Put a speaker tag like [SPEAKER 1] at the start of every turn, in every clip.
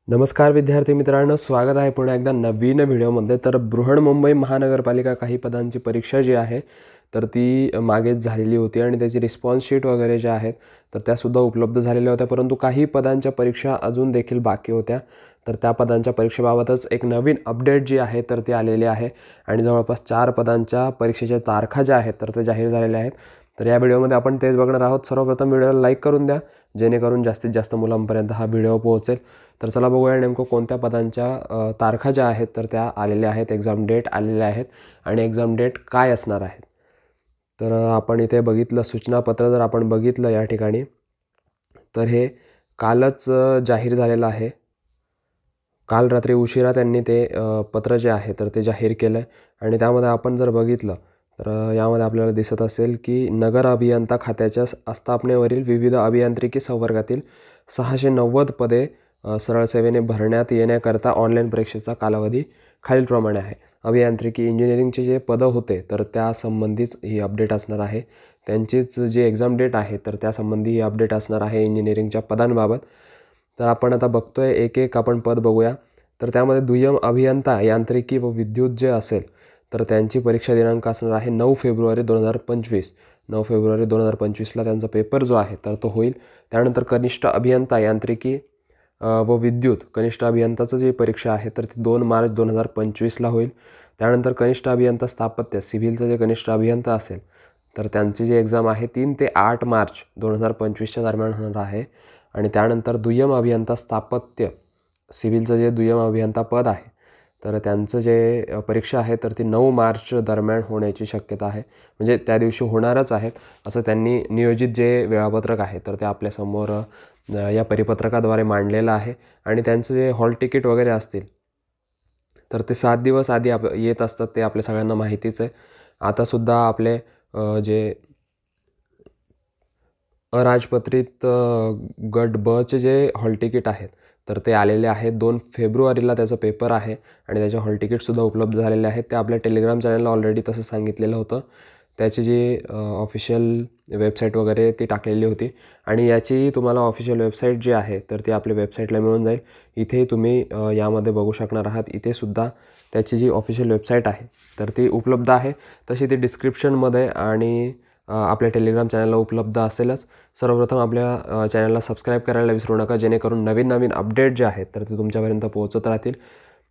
[SPEAKER 1] नमस्कार विद्यार्थी मित्रांनो, स्वागत आहे पुन्हा एकदा नवीन व्हिडिओमध्ये। तर बृहन्मुंबई महानगरपालिका काही पदांची परीक्षा जी आहे तर ती मागेच झालेली होती आणि त्याची रिस्पॉन्स शीट वगैरे ज्या आहेत तर त्यासुद्धा उपलब्ध झालेल्या होत्या, परंतु काही पदांच्या परीक्षा अजून देखील बाकी होत्या। तर त्या पदांच्या परीक्षेबाबतच एक नवीन अपडेट जी आहे तर ती आलेली आहे आणि जवळपास 4 पदांच्या परीक्षेच्या तारखा ज्या आहेत तर ते जाहीर झालेल्या आहेत। तर या व्हिडिओमध्ये आपण तेच बघणार आहोत। सर्वप्रथम व्हिडिओला लाईक करून द्या जेणेकरून जास्तीत जास्त मुलांपर्यंत हा व्हिडिओ पोहोचेल। तर चला बघूया नेमकं कोणत्या पदांच्या तारखा ज्या आहेत तर त्या आलेल्या आहेत, एक्झाम डेट आलेल्या आहेत आणि एक्झाम डेट काय असणार आहेत। तर आपण इथे बघितलं सूचनापत्र, जर आपण बघितलं या ठिकाणी तर हे कालच जाहीर झालेलं आहे। काल रात्री उशिरा त्यांनी ते पत्र जे आहे तर ते जाहीर केलं आणि त्यामध्ये आपण जर बघितलं तर यामध्ये आपल्याला दिसत असेल की नगर अभियंता खात्याच्या आस्थापनेवरील विविध अभियांत्रिकी संवर्गातील 690 पदे सरळ सेवेने भरण्यात येण्याकरता ऑनलाईन परीक्षेचा कालावधी खालीलप्रमाणे आहे। अभियांत्रिकी इंजिनिअरिंगचे जे पदं होते तर त्यासंबंधीच ही अपडेट असणार आहे। त्यांचीच जी एक्झाम डेट आहे तर त्यासंबंधी ही अपडेट असणार आहे इंजिनिअरिंगच्या पदांबाबत। तर आपण आता बघतोय एक एक आपण पद बघूया। तर त्यामध्ये दुय्यम अभियंता यांत्रिकी व विद्युत जे असेल तर त्यांची परीक्षा दिनांक असणार आहे 9 फेब्रुवारी 2025। 9 फेब्रुवारी 2025ला त्यांचा पेपर जो आहे तर तो होईल। त्यानंतर कनिष्ठ अभियंता यांत्रिकी व विद्युत कनिष्ठ अभियंताचं जी परीक्षा आहे तर ती 2 मार्च 2025ला होईल। त्यानंतर कनिष्ठ अभियंता स्थापत्य सिव्हिलचं जे कनिष्ठ अभियंता असेल तर त्यांची जी एक्झाम आहे 3 ते 8 मार्च 2025च्या दरम्यान होणार आहे। आणि त्यानंतर दुय्यम अभियंता स्थापत्य सिव्हिलचं जे दुय्यम अभियंता पद आहे तर त्यांचं जे परीक्षा आहे तर ती 9 मार्च दरम्यान होण्याची शक्यता आहे, म्हणजे त्या दिवशी होणारच आहेत असं त्यांनी नियोजित जे वेळापत्रक आहे तर ते आपल्यासमोर या परिपत्रकाद्वारे मांडलेलं आहे। आणि त्यांचं जे हॉल तिकीट वगैरे असतील तर ते 7 दिवस आधी येत असतात, ते आपल्या सगळ्यांना माहितीच आहे। आतासुद्धा आपले जे अराजपत्रित गट बचे जे हॉल तिकीट आहेत तर ते आलेले आहेत। 2 फेब्रुवारीला त्याचा पेपर आहे आणि त्याचे हॉल तिकीटसुद्धा उपलब्ध झालेले आहेत। ते आपल्या टेलिग्राम चॅनलला ऑलरेडी तसं सांगितलेलं होतं। त्याची जी ऑफिशियल वेबसाईट वगैरे ती टाकलेली होती आणि याची तुम्हाला ऑफिशियल वेबसाईट जी आहे तर ती आपल्या वेबसाईटला मिळून जाईल। इथे तुम्ही यामध्ये बघू शकणार आहात, इथेसुद्धा त्याची जी ऑफिशियल वेबसाईट आहे तर ती उपलब्ध आहे। तशी ती डिस्क्रिप्शनमध्ये आणि आपल्या टेलिग्राम चॅनलला उपलब्ध असेलच। सर्वप्रथम आपल्या चॅनलला सबस्क्राईब करायला विसरू नका जेणेकरून नवीन नवीन अपडेट जे आहेत तर ते तुमच्यापर्यंत पोहोचत राहतील।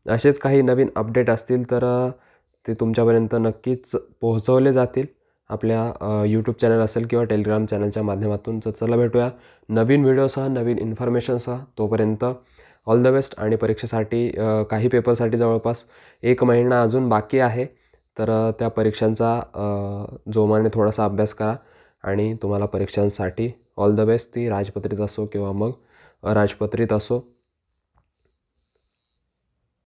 [SPEAKER 1] असेच काही नवीन अपडेट असतील तर ते तुमच्यापर्यंत नक्कीच पोहोचवले जातील आपल्या यूट्यूब चॅनल असेल किंवा टेलिग्राम चॅनलच्या माध्यमातून। तर चला भेटूया नवीन व्हिडिओसह, नवीन इन्फॉर्मेशनसह। तोपर्यंत ऑल द बेस्ट। आणि परीक्षेसाठी काही पेपरसाठी जवळपास 1 महिना अजून बाकी आहे, तर त्या परीक्षांचा जोमाने थोडासा अभ्यास करा आणि तुम्हाला परीक्षांसाठी ऑल द बेस्ट। ती राजपत्रित असो किंवा मग अराजपत्रित असो।